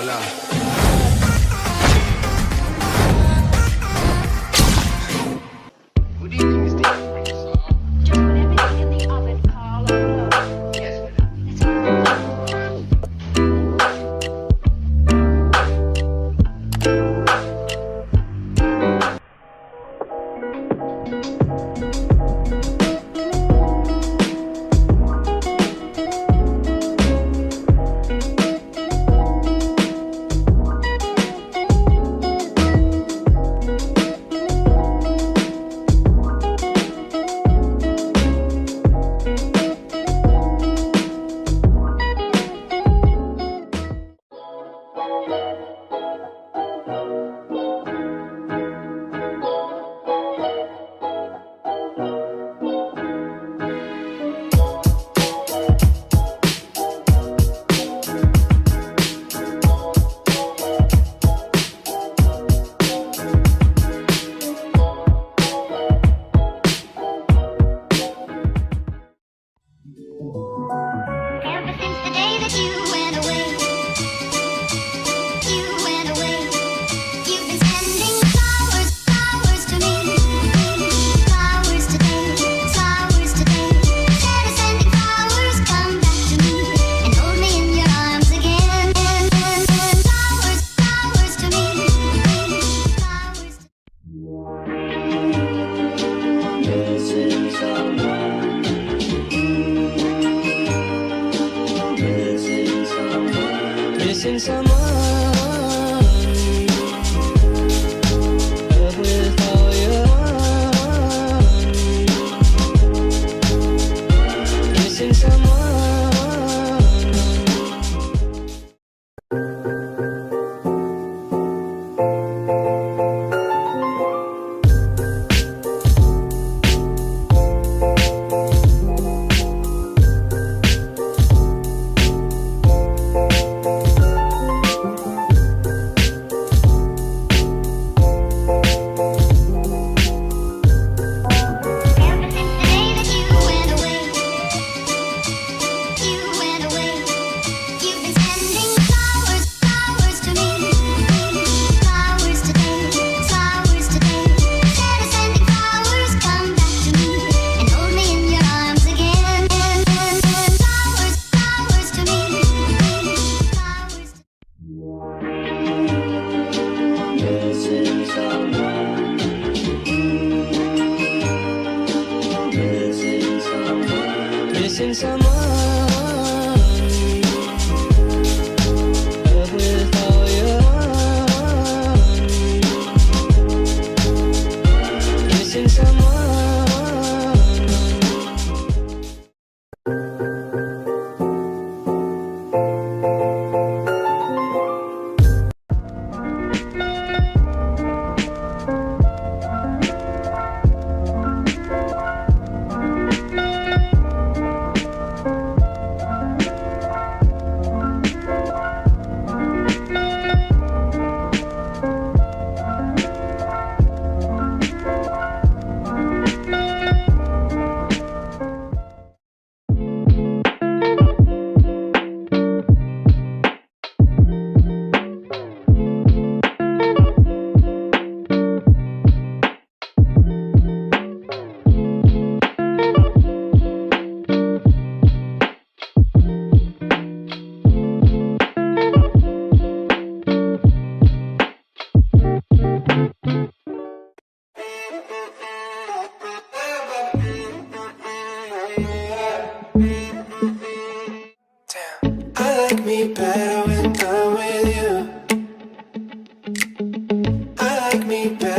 Hola. What do you think is different? Just put everything in the oven, Carlo. Yes, madam. Ever since the day that you went away, you've been sending flowers, flowers to me, flowers today, flowers today. Instead of sending flowers, come back to me and hold me in your arms again. Flowers, flowers to me, flowers to Missing someone. Missing someone. Love with all your heart. Missing someone. Ever since the day that you went away, you've been sending flowers, flowers to me, flowers today, flowers today. Instead of sending flowers, come back to me and hold me in your arms again. Flowers, flowers to me, flowers to Missing someone. Missing someone. Missing someone. Love with all your heart. Missing someone. I like me better when I'm with you. I like me better.